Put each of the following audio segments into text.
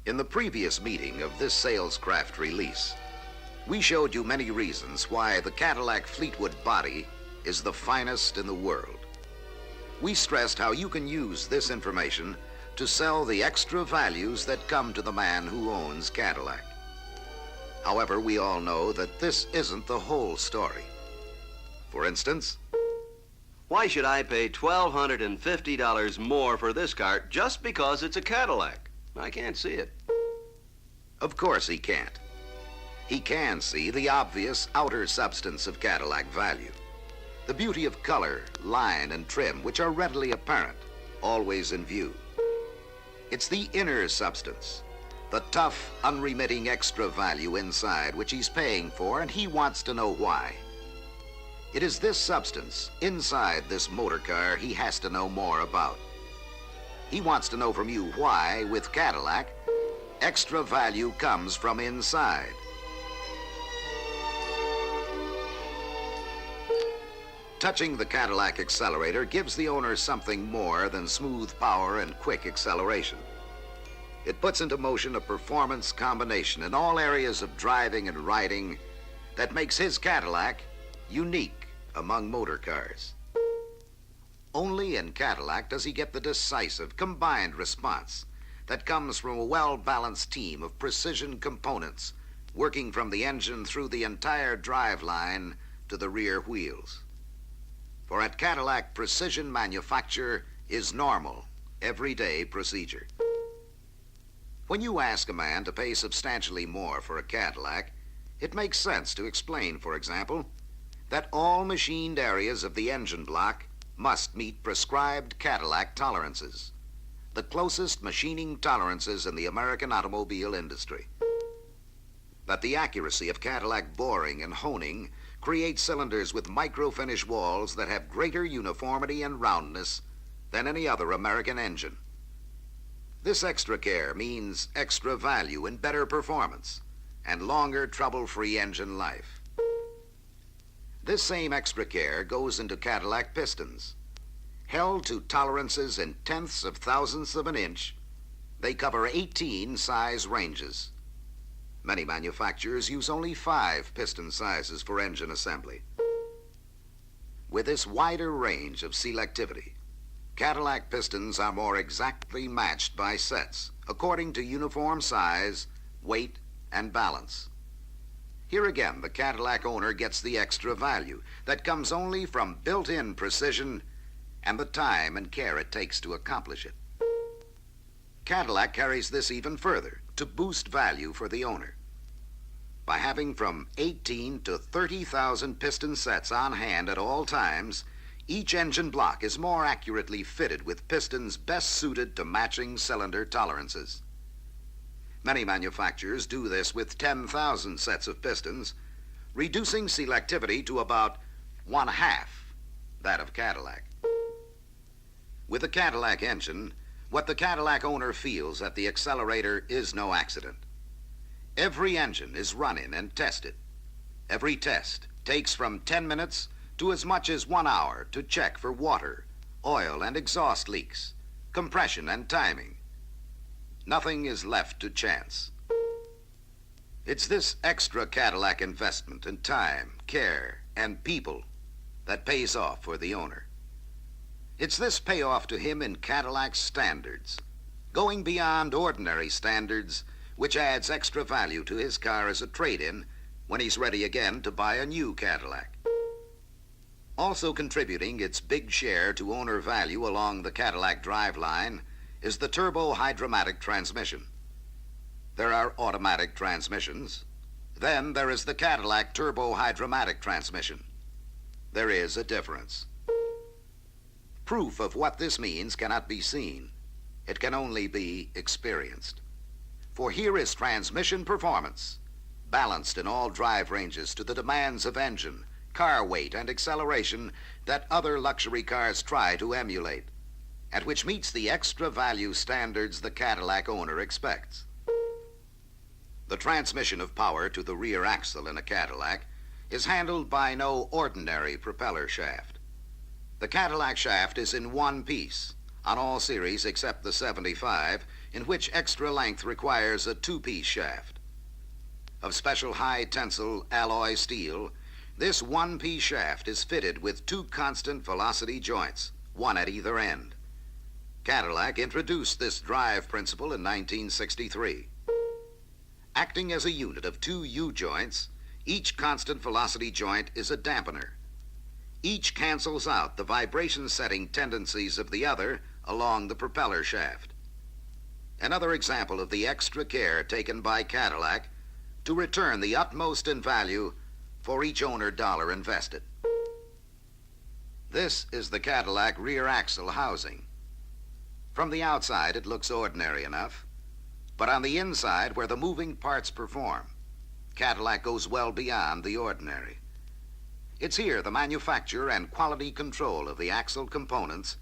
In the previous meeting of this Salescraft release, we showed you many reasons why the Cadillac Fleetwood body is the finest in the world. We stressed how you can use this information to sell the extra values that come to the man who owns Cadillac. However, we all know that this isn't the whole story. For instance, why should I pay $1,250 more for this car just because it's a Cadillac? I can't see it. Of course he can't. He can see the obvious outer substance of Cadillac value. The beauty of color, line, and trim, which are readily apparent, always in view. It's the inner substance, the tough, unremitting extra value inside, which he's paying for, and he wants to know why. It is this substance, inside this motor car, he has to know more about. He wants to know from you why, with Cadillac, extra value comes from inside. Touching the Cadillac accelerator gives the owner something more than smooth power and quick acceleration. It puts into motion a performance combination in all areas of driving and riding that makes his Cadillac unique among motor cars. Only in Cadillac does he get the decisive, combined response that comes from a well-balanced team of precision components working from the engine through the entire driveline to the rear wheels. For at Cadillac, precision manufacture is normal, everyday procedure. When you ask a man to pay substantially more for a Cadillac, it makes sense to explain, for example, that all machined areas of the engine block must meet prescribed Cadillac tolerances, the closest machining tolerances in the American automobile industry. That the accuracy of Cadillac boring and honing creates cylinders with micro-finish walls that have greater uniformity and roundness than any other American engine. This extra care means extra value and better performance and longer trouble-free engine life. This same extra care goes into Cadillac pistons. Held to tolerances in tenths of thousandths of an inch, they cover 18 size ranges. Many manufacturers use only 5 piston sizes for engine assembly. With this wider range of selectivity, Cadillac pistons are more exactly matched by sets according to uniform size, weight, and balance. Here again, the Cadillac owner gets the extra value that comes only from built-in precision and the time and care it takes to accomplish it. Cadillac carries this even further to boost value for the owner. By having from 18 to 30,000 piston sets on hand at all times, each engine block is more accurately fitted with pistons best suited to matching cylinder tolerances. Many manufacturers do this with 10,000 sets of pistons, reducing selectivity to about 1/2 that of Cadillac. With the Cadillac engine, what the Cadillac owner feels at the accelerator is no accident. Every engine is run in and tested. Every test takes from 10 minutes to as much as 1 hour to check for water, oil, and exhaust leaks, compression, and timing. Nothing is left to chance. It's this extra Cadillac investment in time, care, and people that pays off for the owner. It's this payoff to him in Cadillac standards, going beyond ordinary standards, which adds extra value to his car as a trade-in when he's ready again to buy a new Cadillac. Also contributing its big share to owner value along the Cadillac driveline is the turbo-hydromatic transmission. There are automatic transmissions. Then there is the Cadillac turbo-hydromatic transmission. There is a difference. Proof of what this means cannot be seen. It can only be experienced. For here is transmission performance, balanced in all drive ranges to the demands of engine, car weight, and acceleration that other luxury cars try to emulate, and which meets the extra value standards the Cadillac owner expects. The transmission of power to the rear axle in a Cadillac is handled by no ordinary propeller shaft. The Cadillac shaft is in one piece. On all series except the 75, in which extra length requires a two-piece shaft. Of special high-tensile alloy steel, this one-piece shaft is fitted with two constant velocity joints, one at either end. Cadillac introduced this drive principle in 1963. Acting as a unit of two U-joints, each constant velocity joint is a dampener. Each cancels out the vibration-setting tendencies of the other along the propeller shaft. Another example of the extra care taken by Cadillac to return the utmost in value for each owner dollar invested. This is the Cadillac rear axle housing. From the outside, it looks ordinary enough, but on the inside, where the moving parts perform, Cadillac goes well beyond the ordinary. It's here the manufacture and quality control of the axle components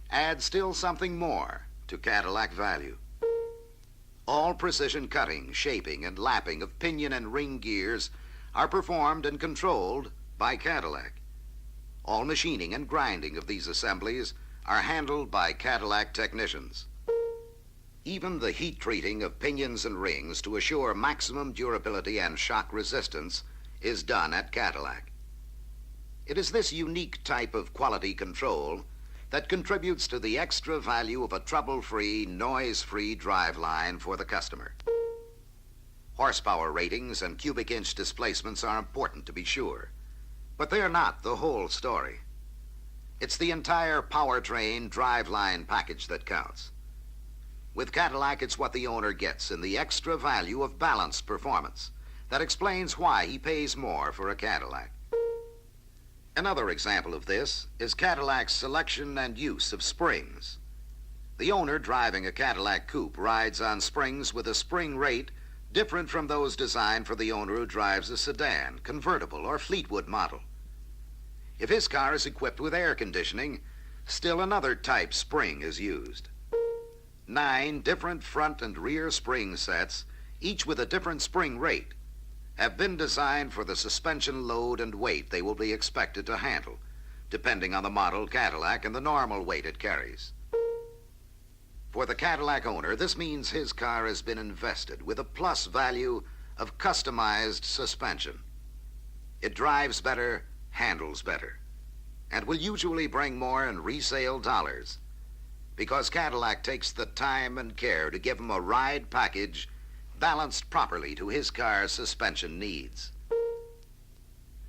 add still something more to Cadillac value. All precision cutting, shaping, and lapping of pinion and ring gears are performed and controlled by Cadillac. All machining and grinding of these assemblies are handled by Cadillac technicians. Even the heat treating of pinions and rings to assure maximum durability and shock resistance is done at Cadillac. It is this unique type of quality control that contributes to the extra value of a trouble-free, noise-free driveline for the customer. Horsepower ratings and cubic inch displacements are important, to be sure, but they're not the whole story. It's the entire powertrain driveline package that counts. With Cadillac, it's what the owner gets in the extra value of balanced performance that explains why he pays more for a Cadillac. Another example of this is Cadillac's selection and use of springs. The owner driving a Cadillac coupe rides on springs with a spring rate different from those designed for the owner who drives a sedan, convertible, or Fleetwood model. If his car is equipped with air conditioning, still another type spring is used. 9 different front and rear spring sets, each with a different spring rate, have been designed for the suspension load and weight they will be expected to handle, depending on the model Cadillac and the normal weight it carries. For the Cadillac owner, this means his car has been invested with a plus value of customized suspension. It drives better, handles better, and will usually bring more in resale dollars, because Cadillac takes the time and care to give him a ride package balanced properly to his car's suspension needs.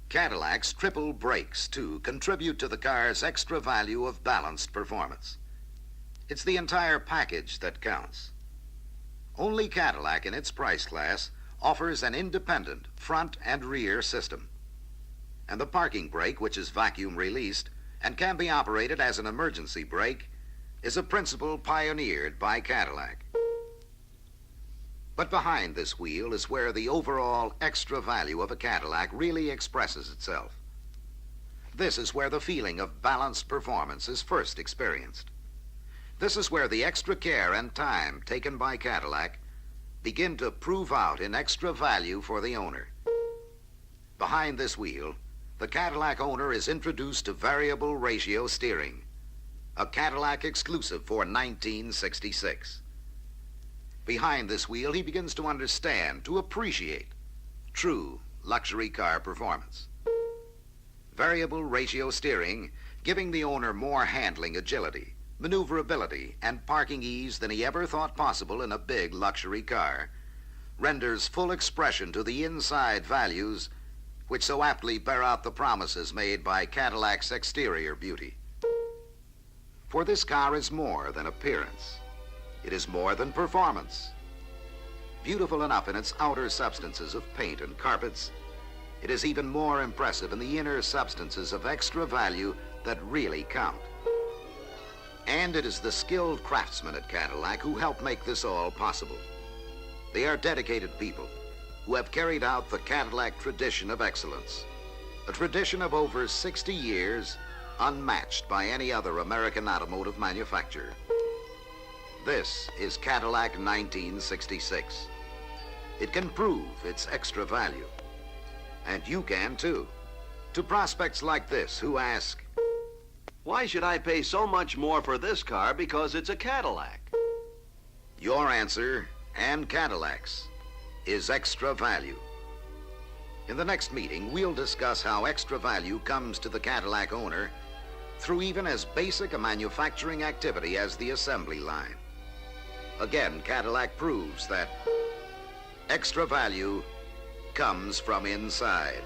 Cadillac's triple brakes, too, contribute to the car's extra value of balanced performance. It's the entire package that counts. Only Cadillac in its price class offers an independent front and rear system. And the parking brake, which is vacuum released and can be operated as an emergency brake, is a principle pioneered by Cadillac. But behind this wheel is where the overall extra value of a Cadillac really expresses itself. This is where the feeling of balanced performance is first experienced. This is where the extra care and time taken by Cadillac begin to prove out in extra value for the owner. Behind this wheel, the Cadillac owner is introduced to variable ratio steering, a Cadillac exclusive for 1966. Behind this wheel, he begins to understand, to appreciate true luxury car performance. Variable ratio steering, giving the owner more handling agility, maneuverability, and parking ease than he ever thought possible in a big luxury car, renders full expression to the inside values which so aptly bear out the promises made by Cadillac's exterior beauty. For this car is more than appearance. It is more than performance. Beautiful enough in its outer substances of paint and carpets, it is even more impressive in the inner substances of extra value that really count. And it is the skilled craftsmen at Cadillac who help make this all possible. They are dedicated people who have carried out the Cadillac tradition of excellence, a tradition of over 60 years unmatched by any other American automotive manufacturer. This is Cadillac 1966. It can prove its extra value. And you can too. To prospects like this who ask, why should I pay so much more for this car because it's a Cadillac? Your answer, and Cadillac's, is extra value. In the next meeting, we'll discuss how extra value comes to the Cadillac owner through even as basic a manufacturing activity as the assembly line. Again, Cadillac proves that extra value comes from inside.